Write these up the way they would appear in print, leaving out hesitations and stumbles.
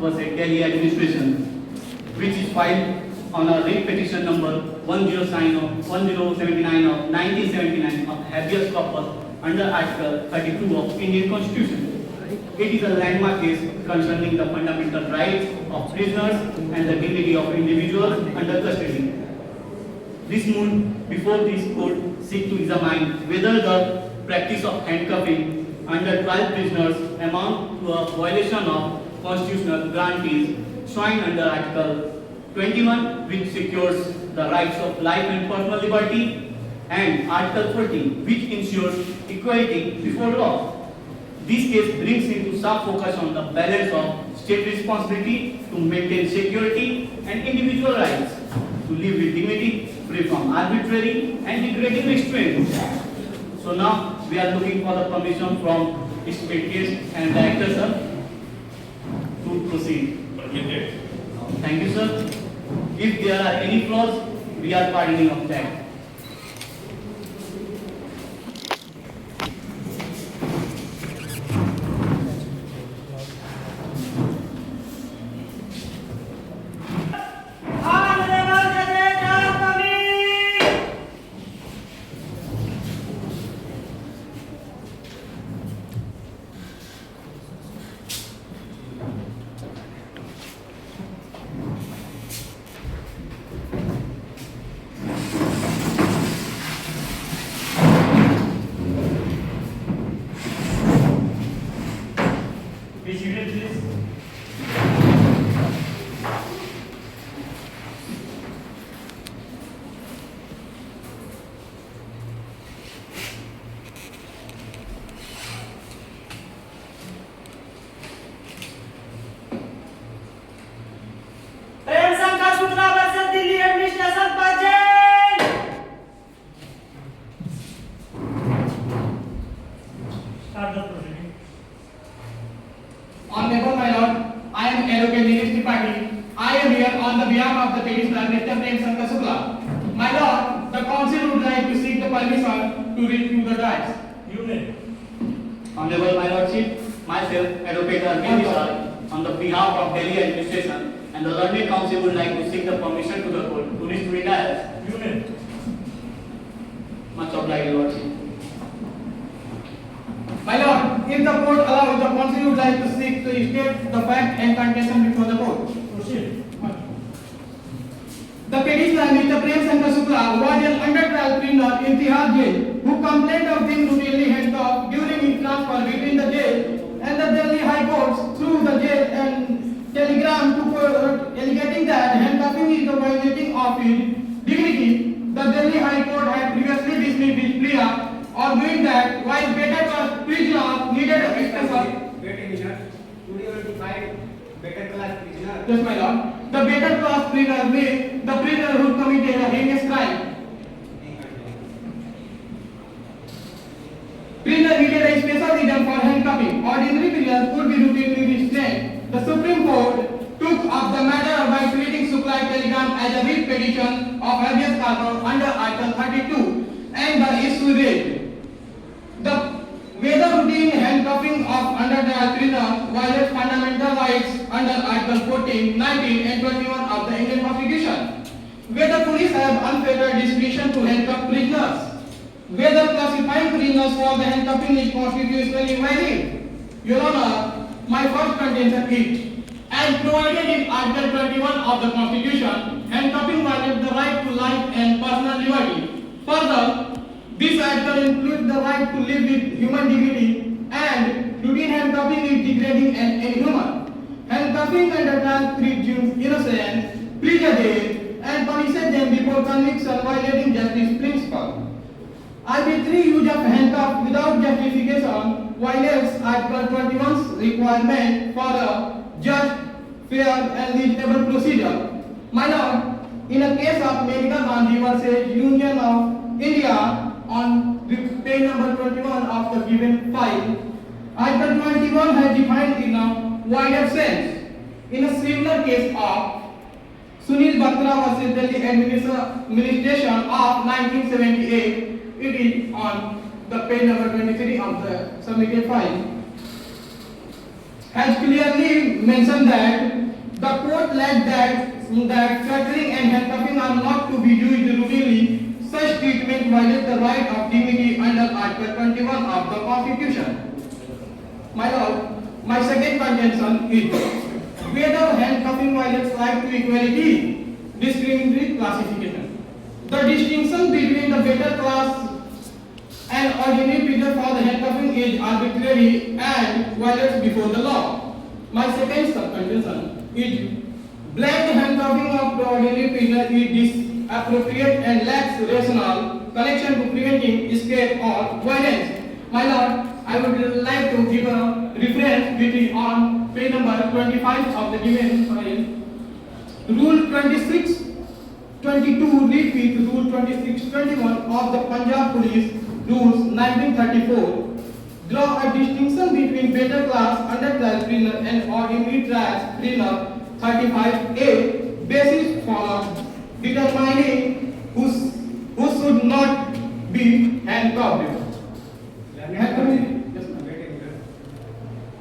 versus Delhi administration, which is filed on a writ petition number 1079 of 1979 of habeas corpus under Article 32 of Indian Constitution. It is a landmark case concerning the fundamental rights of prisoners and the dignity of individuals under custody. This moon before this court seek to examine whether the practice of handcuffing under 12 prisoners amount to a violation of constitutional guarantees enshrined under Article 21, which secures the rights of life and personal liberty, and Article 14, which ensures equality before law. This case brings into sharp focus on the balance of state responsibility to maintain security and individual rights to live with dignity, free from arbitrary and degrading restraint. So now we are looking for the permission from esteemed guest and director, sir, to proceed. Thank you, sir. If there are any flaws, we are pardoning of that. Be seated, please. प्रेम संघ सूत्रा versus Delhi administration पर Start the proceeding. Honorable my lord, I am Advocate Dinesh Tripathi. I am here on the behalf of the petitioner Mr. Prem Shankar Shukla. My lord, the council would like to seek the permission to read through the rights. You may. Honorable my lordship, myself, Advocate Arvind Vishal, on the behalf of Delhi administration and the learned council would like to seek the permission to the court to read through the rights. You may. Much obliged, lordship. My lord, if the court allows, the council would like to seek to state the fact and contention before the court. Proceed. The petitioner Mr. Prem Shankar Shukla was an under-trial prisoner in Tihar jail who complained of being routinely handcuffed during his transfer between the jail and the Delhi High Court through the jail and telegram to court alleging that handcuffing is the violating of his dignity. The Delhi High Court had previously dismissed his plea, arguing that while better class prisoner needed a special better class prisoner. Yes, my lord. The better class prisoner means the prisoner who committed a heinous crime. Prisoner needed a special reason for handcuffing. Ordinary prisoners could be routinely restrained. The Supreme Court took up the matter by treating Shukla telegram as a writ petition of habeas corpus under Article 32, and the issue read: whether routine handcuffing of under-trial prisoners violates fundamental rights under Article 14, 19 and 21 of the Indian Constitution. Whether police have unfettered discretion to handcuff prisoners. Whether classifying prisoners for the handcuffing is constitutionally valid. Your Honor, my first contention is, as provided in Article 21 of the Constitution, handcuffing violates the right to life and personal liberty. Further, this article includes the right to live with human dignity, and routine handcuffing is degrading and inhuman. Handcuffing under trial presumes innocence, prejudice, and punishes them before conviction, violating justice principle. Arbitrary use of handcuffs without justification violates Article 21's requirement for a just, fair, and reasonable procedure. My lord, in a case of Megha Gandhi versus Union of India, on page number 21 of the given file, Article 21 has defined in a wider sense. In a similar case of Sunil Batra versus Delhi Administration of 1978, it is on the page number 23 of the submitted file. has clearly mentioned that the court led that fettering and handcuffing are not to be used routinely. Such treatment violates the right of dignity under Article 21 of the Constitution. My lord, my second contention is whether handcuffing violates right to equality, discriminatory classification. The distinction between the better class and ordinary prisoner for the handcuffing is arbitrary and violates before the law. My second sub-contention is blanket handcuffing of the ordinary prisoner is disappropriate and lacks rational connection to preventing escape or violence. My lord, I would like to give a reference between on page number 25 of the given file. Rule 2622 repeat Rule 2621 of the Punjab Police Rules 1934 draw a distinction between better class underclass prisoner and ordinary class prisoner 35A basis for determining who should not be handcuffed.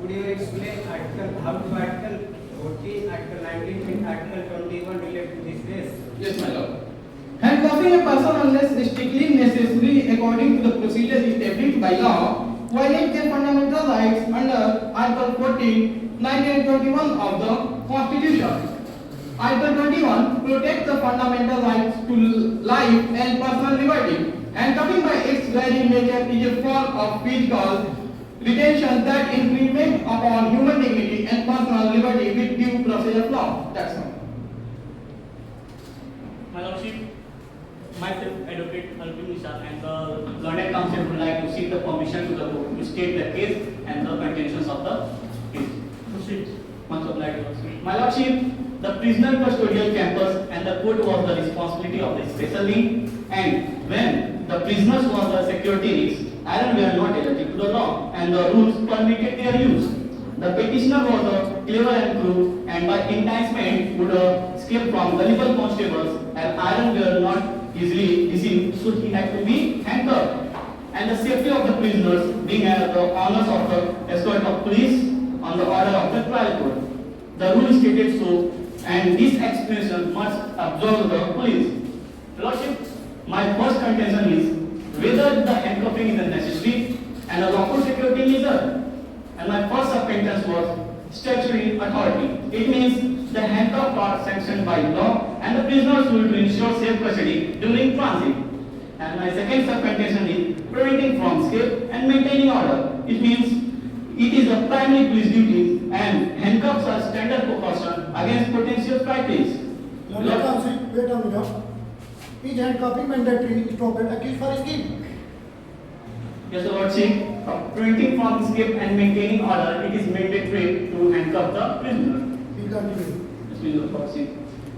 Would you explain how to Article 14, Article 19 and Article 21 relate to this case? Yes, my lord. Handcuffing a person unless strictly necessary according to the procedures established by law violates their fundamental rights under Article 14, 19 and 21 of the Constitution. Article 21 protects the fundamental rights to life and personal liberty. Handcuffing by its very nature is a form of physical retention that infringes upon human dignity and personal liberty with due process of law. That's all. My lordship, myself, Advocate Arvind Nishad, and the learned counsel would like to seek the permission to the court to state the case and the contentions of the case. Proceed. Much obliged, Your Lordship. My lordship, the prisoner custodial campus and the court was the responsibility of the special wing, and when the prisoners was the security risks, iron were not allergic to the law, and the rules permitted their use. The petitioner was a clever and cruel, and by enticement would escape from gullible constables, and iron were not easily deceived, so he had to be handcuffed. And the safety of the prisoners being the honors of the escort of police on the order of the trial court. The rule stated so, and this explanation must absolve the police. Lordship, my first contention is whether the handcuffing is necessary and a lawful security measure. And my first sentence was statutory authority. It means the handcuffs are sanctioned by law and the prisoners will to ensure safe custody during transit. And my second sub-contention is preventing from escape and maintaining order. It means it is a primary police duty and handcuffs are standard precaution against potential practice. Lord Counsel, wait a minute. Is handcuffing mandatory to prevent accused for escape? Yes, Lordship, preventing from escape and maintaining order, it is mandatory to handcuff the prisoner. Please continue. Yes, Lordship.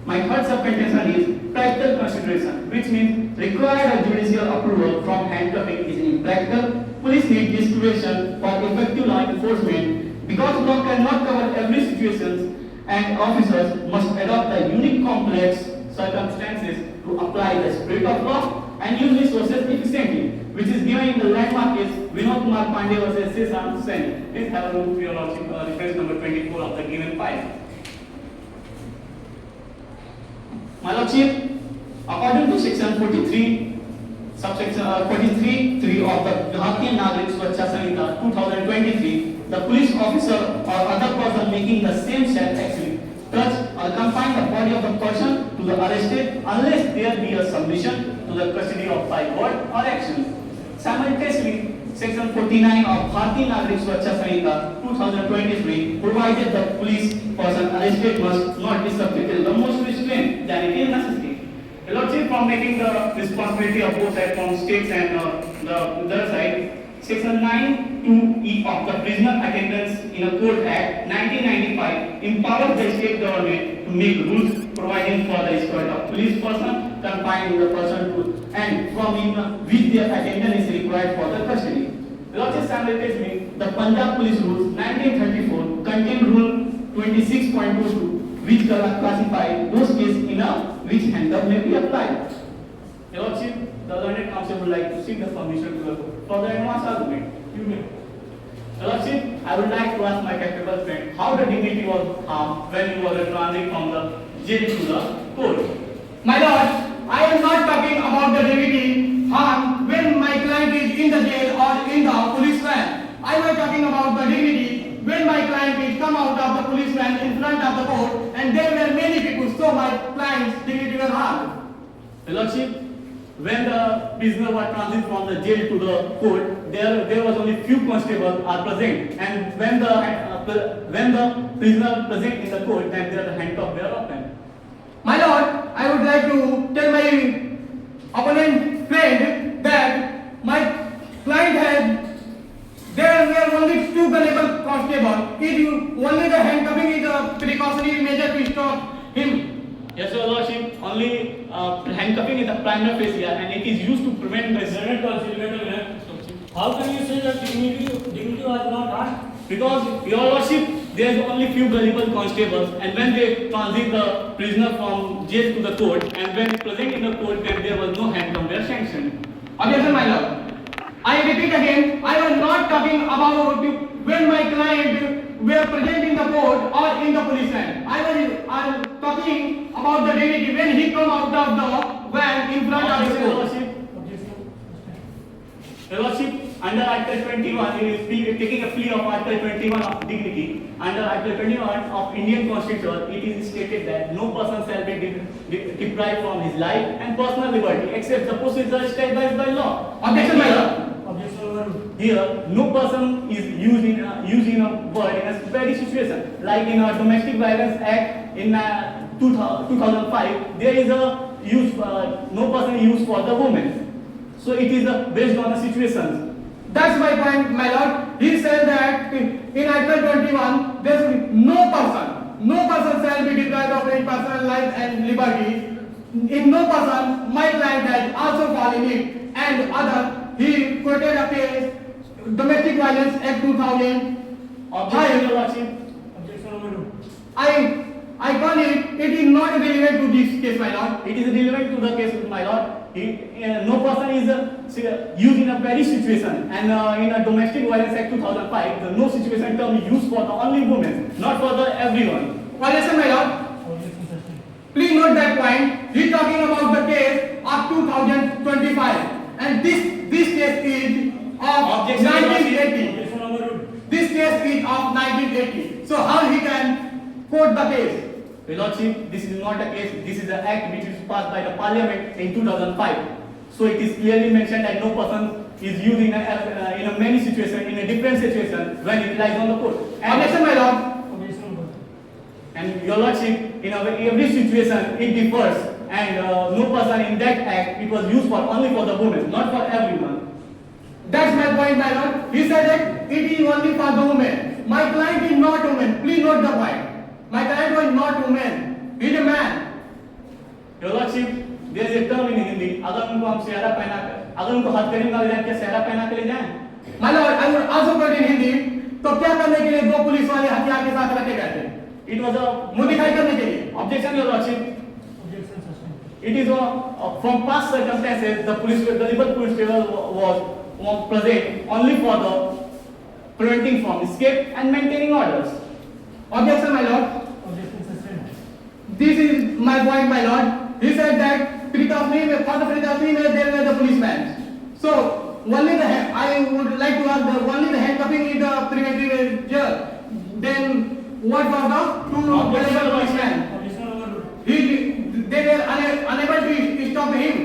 My third sub-contention is practical consideration, which means required judicial approval from handcuffing is impractical. Police need discretion for effective law enforcement because law cannot cover every situation and officers must adopt the unique complex circumstances to apply the spirit of law and use resources efficiently, which is given in the landmark case Vinod Kumar Pandey versus Sesam Sen. Please have a look, Your Lordship, reference number 24 of the given file. My Lordship, according to section 43, subsection 43(3) of the Bharatiya Nagrik Suraksha Samhita 2023, the police officer or other person making the same shall actually touch or confine the body of the person to the arrested unless there be a submission to the custody of by word or action. Simultaneously, section 49 of Bharatiya Nagrik Suraksha Samhita 2023 provided the police person arrested must not be subjected to the most restraint than it is necessary. The Lordship, from making the responsibility of both sides from states and the other side, section 9(2)(e) of the Prisoner Attendance in a Court Act 1995 empowers the state government to make rules providing for the escort of police person confining the person to and from which their attendance is required for the custody. The Lordship, simultaneously, the Punjab Police Rules 1934 contain Rule 26.22 which classify those cases in which handcuff may be applied. Your Lordship, the learned counsel would like to seek the permission to the court for the advance argument. You may. Your Lordship, I would like to ask my capable friend how the dignity was harmed when he was transiting from the jail to the court. My lord, I am not talking about the dignity harm when my client is in the jail or in the police van. I was talking about the dignity when my client is come out of the police van in front of the court and there were many people, so my client's dignity was harmed. Your Lordship, when the prisoner was transited from the jail to the court, there was only few constables are present, and when the prisoner present in the court, then the handcuffs were open. My lord, I would like to tell my opponent friend that my client had, there were only two gullible constables. Only the handcuffing is a precautionary measure to stop him. Yes, Your Lordship, only handcuffing is the primary facie and it is used to prevent the How can you say that dignity was not harmed? because, Your Lordship, there is only few gullible constables, and when they transit the prisoner from jail to the court, and when present in the court, then there was no handcuff were sanctioned. Objection, my lord. I repeat again, I was not talking about when my client were present in the court or in the police van. I was talking about the dignity when he come out of the van in front of the Your court. Lordship, Your Lordship, under Article 21, he is taking a plea of Article 21 of dignity. Under Article 21 of Indian Constitution, it is stated that no person shall be deprived from his life and personal liberty except the procedure established by law. Objection, my lord. Objection overruled. Here, no person is used in a word in a very situation. Like in our Domestic Violence Act in 2005, there is a use, no person used for the women. So it is based on the situations. That's my point, my lord. He said that in Article 21, there should be no person shall be deprived of his personal life and liberty. In no person, my client has also fallen it. And other, he quoted a case, Domestic Violence Act 2000. Objection, Your Lordship. Objection overruled. I call it is not relevant to this case, my lord. It is relevant to the case, my lord. No person is used in a very situation, and in a Domestic Violence Act 2005, the no situation term is used for the only women, not for the everyone. Objection, my lord. Objection sustained. Please note that point. He talking about the case of 2025, and this case is of Objection, 1980. Objection overruled. This case is of 1980. So how he can quote the case? Your Lordship, this is not a case, this is an act which is passed by the Parliament in 2005. So it is clearly mentioned that no person is used in a many situation, in a different situation when it lies on the court. Objection, my lord. Objection overruled. And Your Lordship, in every situation it differs, and no person in that act, it was used for only for the women, not for everyone. That's my point, my lord. He said that it is only for the women. My client is not woman. Please note the point. My client was not woman. He is a man. Your Lordship, there is a term in Hindi, अगर उनको हम सेहरा पहना कर, अगर उनको हद करीम ना ले जाए, क्या सेहरा पहना के ले जाएं? My lord, I would also quote in Hindi. तो क्या करने के लिए दो पुलिस वाले हथियार के साथ रखे गए थे? It was a मुंह दिखाई करने के लिए. objection, Your Lordship. Objection sustained. It is from past circumstances, the liberal police was present only for the preventing from escape and maintaining orders. Objection, my lord. Objection sustained. This is my point, my lord. He said that for the precautionary measure, there were the policemen. So, I would like to ask, only the handcuffing is the preventive measure. Then, what was the two Objection, policemen? Objection overruled. They were unable to stop him.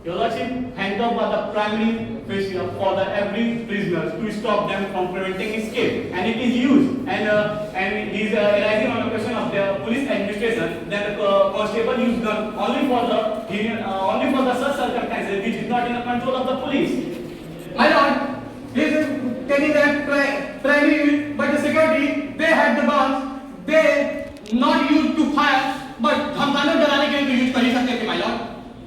Your Lordship, handcuff was the primary feature for every prisoner to stop them from preventing escape, and it is used. And it is arising on the question of the police administration that the constable used gun only for the such circumstances which is not in the control of the police. My lord, he is telling that primary, but the security, they had the guns, they not used to fire, but धमकाने डराने के लिए तो use कर ही सकते थे, my lord.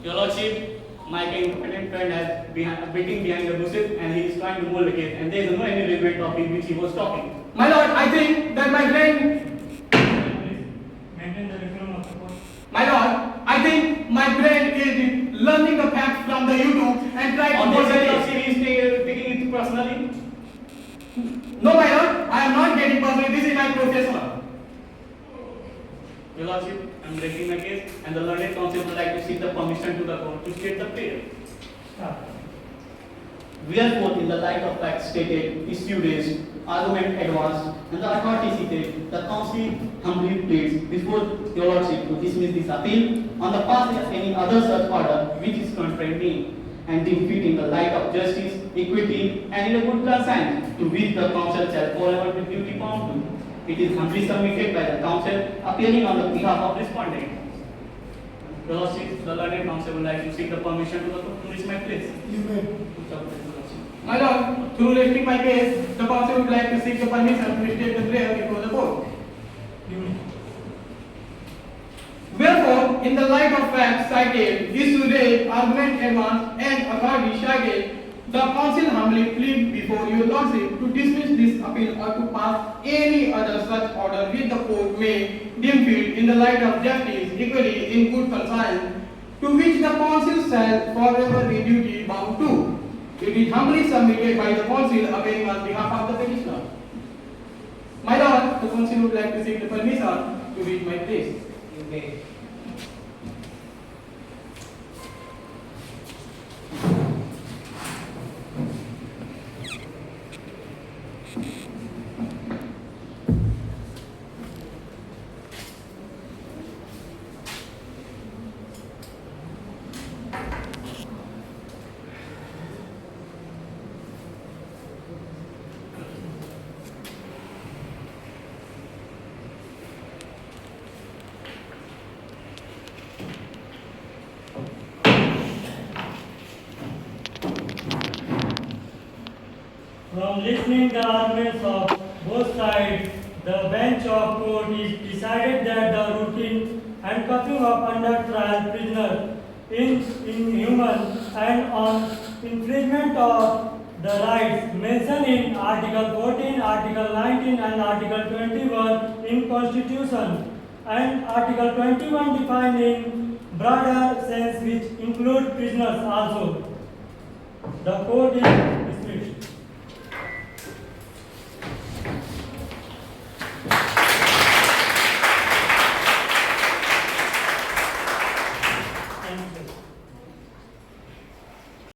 Your Lordship, my incompetent friend has beating behind the bushes and he is trying to mold the case, and there is no any relevant topic which he was talking. My lord, I think that my friend, Please maintain the decorum of the court. my lord, I think my friend is learning the facts from the YouTube and try to mold the Objection, Your case. Lordship, he is taking it personally. Your Lordship, I am directing my case and the learned counsel would like to seek the permission to the court to state the prayer. Start. Wherefore, in the light of facts stated, issue raised, argument advanced, and the authority seated, the counsel humbly pleads before your Lordship to dismiss this appeal on the passage of any other such order which is contrary and defeating the light of justice, equity, and in a good consent to which the counsel shall forever be duty bound to. It is humbly submitted by the counsel appearing on the behalf of respondent. Your Lordship, the learned counsel would like to seek the permission to the court to reach my place. You may. My lord, through resting my case, the counsel would like to seek the permission to state the prayer before the court. Wherefore, in the light of facts cited, issue raised, argument advanced, and authority cited, the counsel humbly plead before your lordship to dismiss this appeal or to pass any other such order which the court may deem fit in the light of justice, equity, in good conscience, to which the counsel shall forever be duty bound to. It is humbly submitted by the counsel appearing on behalf of the petitioner. My lord, the counsel would like to seek the permission to read my place. You may. From listening the arguments of both sides, the bench of court is decided that the routine handcuffing of under trial prisoners is inhuman and on infringement of the rights mentioned in Article 14, Article 19 and Article 21 in Constitution and Article 21 defined in broader sense which include prisoners also. The court is